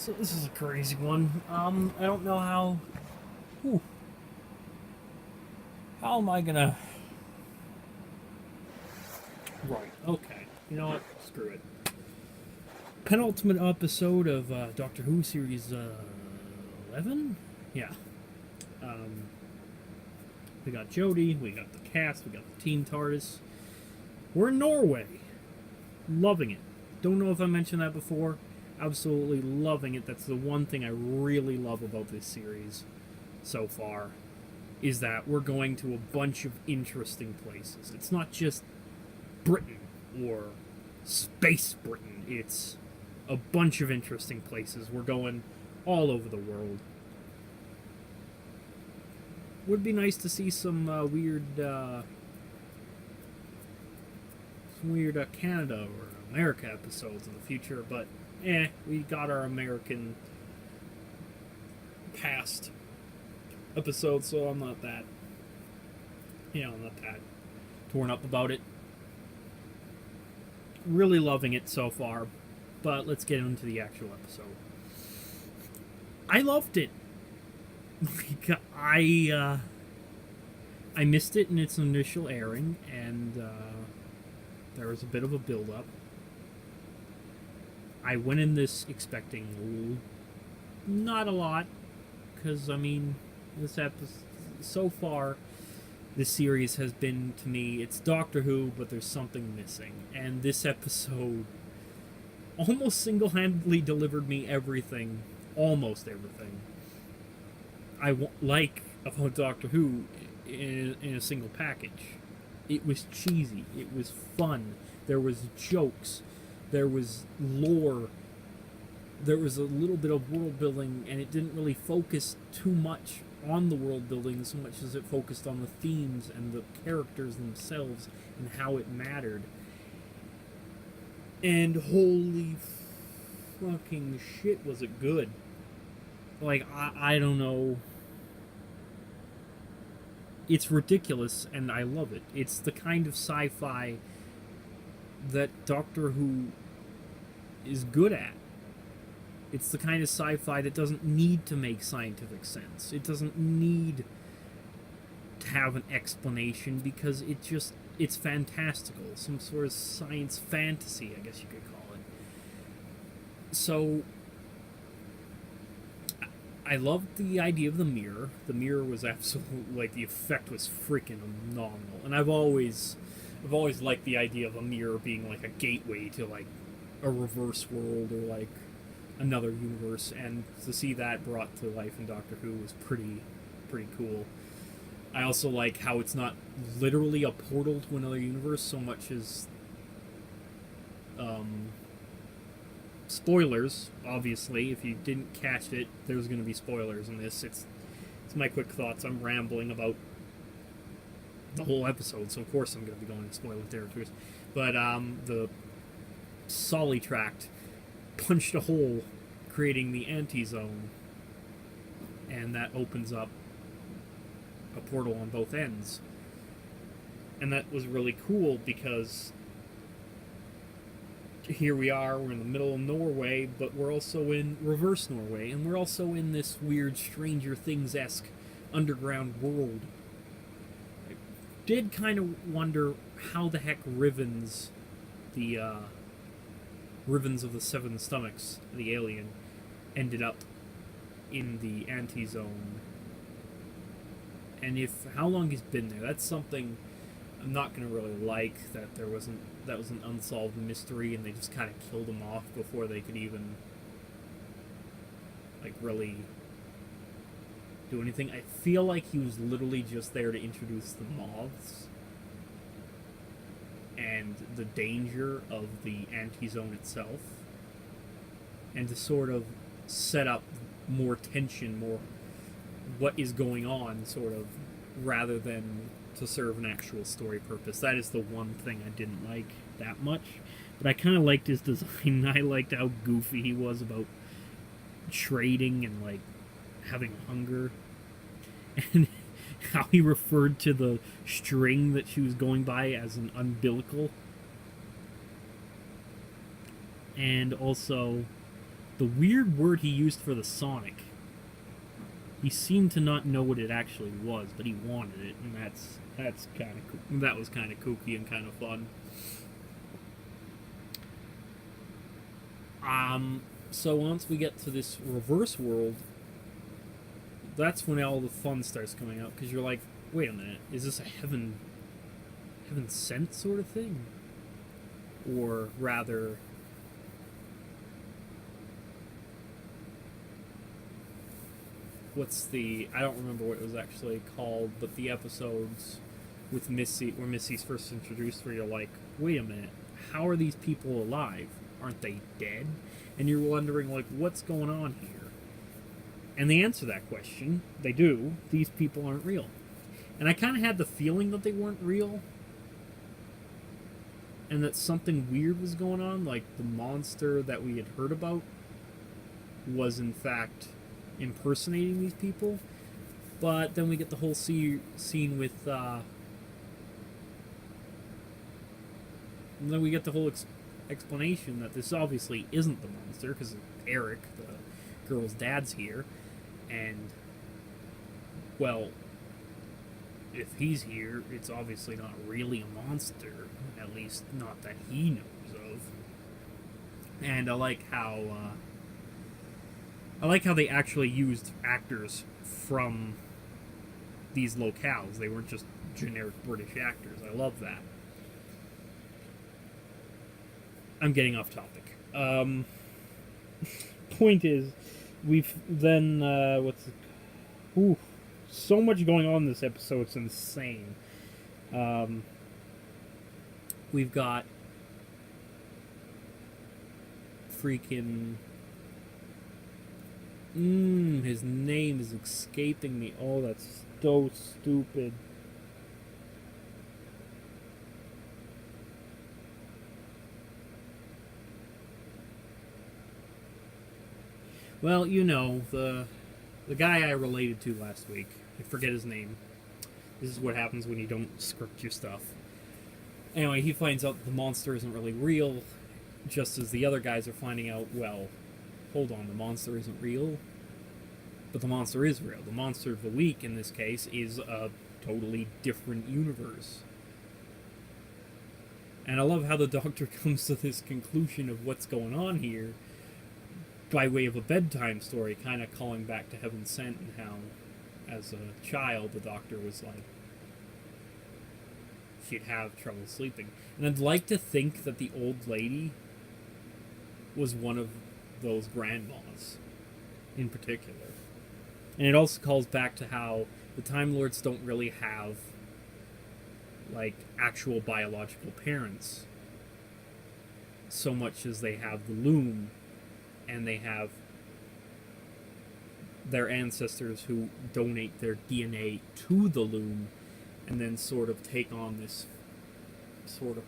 So this is a crazy one. I don't know how. Whew, how am I gonna? Right. Okay. You know what? Screw it. Penultimate episode of Doctor Who series 11. Yeah. Um, we got Jodie. We got the cast. We got the Team TARDIS. We're in Norway. Loving it. Don't know if I mentioned that before. Absolutely loving it. That's the one thing I really love about this series so far, is that we're going to a bunch of interesting places. It's not just Britain or space Britain. It's a bunch of interesting places. We're going all over the world. Would be nice to see some weird Canada or America episodes in the future, but we got our American past episodes, so I'm not that, I'm not that torn up about it. Really loving it so far, but let's get into the actual episode. I loved it. I missed it in its initial airing, and there was a bit of a build-up. I went in this expecting not a lot, because, this episode, so far, this series has been, to me, it's Doctor Who, but there's something missing. And this episode almost single-handedly delivered me everything, almost everything, I like about Doctor Who in a single package. It was cheesy. It was fun. There was jokes. There was lore. There was a little bit of world building, and it didn't really focus too much on the world building so much as it focused on the themes and the characters themselves and how it mattered. And holy fucking shit, was it good. Like, I don't know. It's ridiculous, and I love it. It's the kind of sci-fi that Doctor Who is good at. It's the kind of sci-fi that doesn't need to make scientific sense. It doesn't need to have an explanation, because it's fantastical. Some sort of science fantasy, I guess you could call it. So I loved the idea of the mirror. The mirror was absolutely, like, the effect was freaking phenomenal. And I've always liked the idea of a mirror being like a gateway to, like, a reverse world or like another universe, and to see that brought to life in Doctor Who was pretty cool. I also like how it's not literally a portal to another universe so much as spoilers. Obviously, if you didn't catch it, there's going to be spoilers in this. It's my quick thoughts. I'm rambling about the whole episode, so of course I'm going to be going to spoiler territories. But the Solly tract punched a hole, creating the anti-zone, and that opens up a portal on both ends. And that was really cool, because here we are, we're in the middle of Norway, but we're also in reverse Norway, and we're also in this weird Stranger Things-esque underground world. I did kind of wonder how the heck Rivens, the Rivens of the Seven Stomachs, the alien, ended up in the anti-zone. And how long he's been there. That's something I'm not going to really like, that that was an unsolved mystery, and they just kind of killed him off before they could even, like, really do anything. I feel like he was literally just there to introduce the moths and the danger of the anti-zone itself, and to sort of set up more tension, more what is going on, sort of, rather than to serve an actual story purpose. That is the one thing I didn't like that much. But I kind of liked his design. I liked how goofy he was about trading and, like, having hunger. And how he referred to the string that she was going by as an umbilical. And also the weird word he used for the Sonic. He seemed to not know what it actually was, but he wanted it, and that's kind of that was kind of kooky and kind of fun. So once we get to this reverse world, that's when all the fun starts coming out, because you're like, wait a minute, is this a heaven sent sort of thing? Or rather, I don't remember what it was actually called, but the episodes with Missy, where Missy's first introduced, where you're like, wait a minute, how are these people alive? Aren't they dead? And you're wondering, like, what's going on here? And they answer that question. They do. These people aren't real. And I kind of had the feeling that they weren't real, and that something weird was going on, like the monster that we had heard about was in fact impersonating these people. But then we get the whole scene with then we get the whole explanation that this obviously isn't the monster, because Eric, the girl's dad's here, and well, if he's here, it's obviously not really a monster, at least not that he knows of. And I like how they actually used actors from these locales. They weren't just generic British actors. I love that. I'm getting off topic. Point is, we've then so much going on in this episode, it's insane. We've got freaking his name is escaping me. Oh, that's so stupid. Well, you know, the guy I related to last week. I forget his name. This is what happens when you don't script your stuff. Anyway, he finds out the monster isn't really real, just as the other guys are finding out, well, hold on, the monster isn't real, but the monster is real. The monster of the week, in this case, is a totally different universe. And I love how the Doctor comes to this conclusion of what's going on here by way of a bedtime story, kind of calling back to Heaven Sent, and how, as a child, the Doctor was like, she'd have trouble sleeping. And I'd like to think that the old lady was one of those grandmas in particular. And it also calls back to how the Time Lords don't really have, like, actual biological parents so much as they have the Loom, and they have their ancestors who donate their DNA to the Loom and then sort of take on this sort of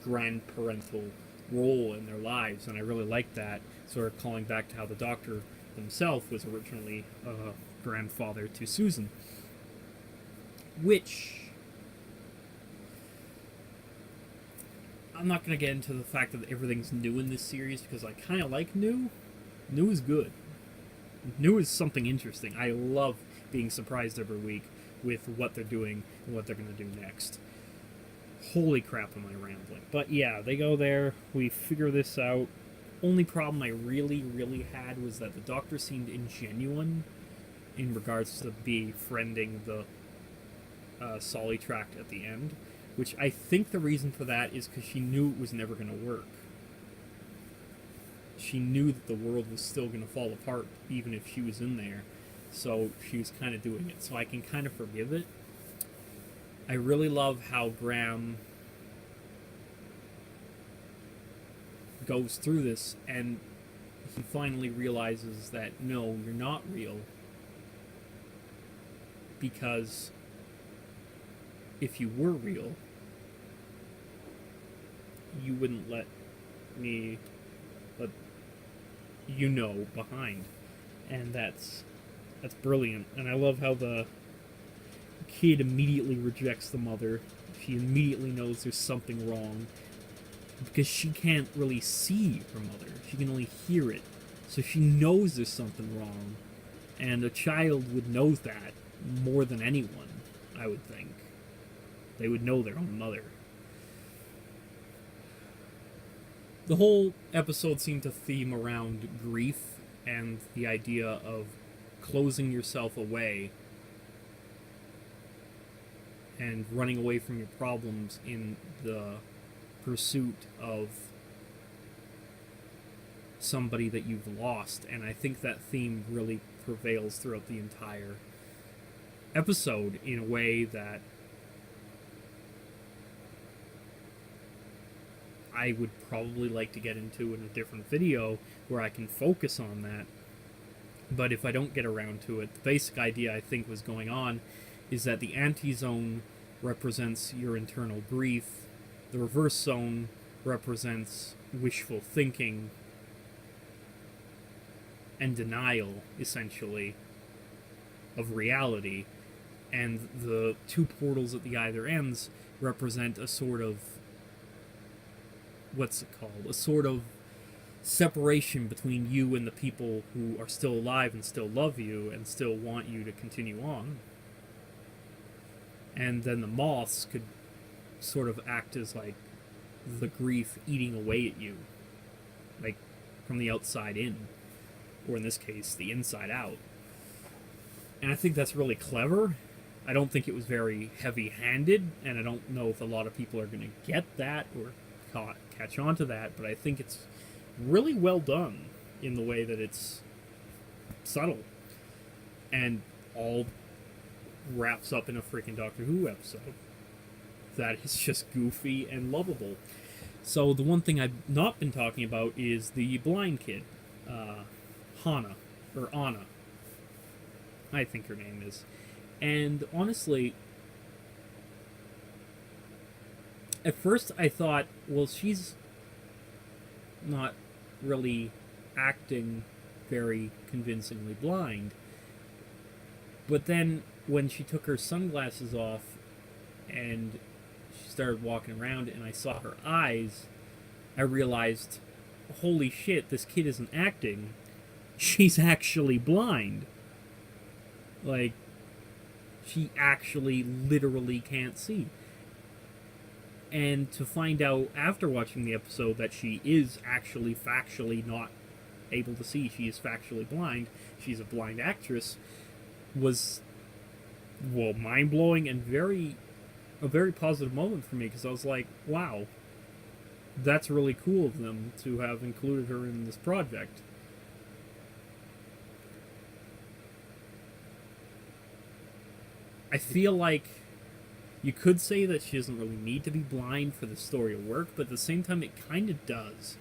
grandparental role in their lives. And I really like that, sort of calling back to how the Doctor himself was originally a grandfather to Susan. Which, I'm not going to get into the fact that everything's new in this series, because I kind of like new. New is good. New is something interesting. I love being surprised every week with what they're doing and what they're going to do next. Holy crap, am I rambling. But yeah, they go there, we figure this out. Only problem I really, really had was that the Doctor seemed ingenuine in regards to befriending the Solitract at the end, which I think the reason for that is because she knew it was never going to work. She knew that the world was still going to fall apart even if she was in there, so she was kind of doing it. So I can kind of forgive it. I really love how Graham goes through this and he finally realizes that no, you're not real, because if you were real, you wouldn't let me behind. And that's brilliant. And I love how the kid immediately rejects the mother. She immediately knows there's something wrong. because she can't really see her mother. She can only hear it. So she knows there's something wrong. And a child would know that more than anyone, I would think. They would know their own mother. The whole episode seemed to theme around grief and the idea of closing yourself away and running away from your problems in the pursuit of somebody that you've lost. And I think that theme really prevails throughout the entire episode in a way that I would probably like to get into in a different video where I can focus on that. But if I don't get around to it, the basic idea I think was going on is that the anti-zone represents your internal grief, the reverse zone represents wishful thinking and denial, essentially, of reality, and the two portals at the either ends represent a sort of, what's it called, a sort of separation between you and the people who are still alive and still love you and still want you to continue on. And then the moths could sort of act as like the grief eating away at you, like from the outside in, or in this case the inside out. And I think that's really clever. I don't think it was very heavy-handed, and I don't know if a lot of people are going to get that or catch on to that, but I think it's really well done in the way that it's subtle and all wraps up in a freaking Doctor Who episode that is just goofy and lovable. So the one thing I've not been talking about is the blind kid, Hana, or Anna, I think her name is. And honestly, at first I thought, well, she's not really acting very convincingly blind. But then when she took her sunglasses off and she started walking around and I saw her eyes, I realized, holy shit, this kid isn't acting. She's actually blind. Like, she actually literally can't see. And to find out after watching the episode that she is actually factually not able to see, she is factually blind, she's a blind actress, was, well, mind-blowing and a very positive moment for me, because I was like, wow, that's really cool of them to have included her in this project. I feel like you could say that she doesn't really need to be blind for the story to work, but at the same time it kind of does.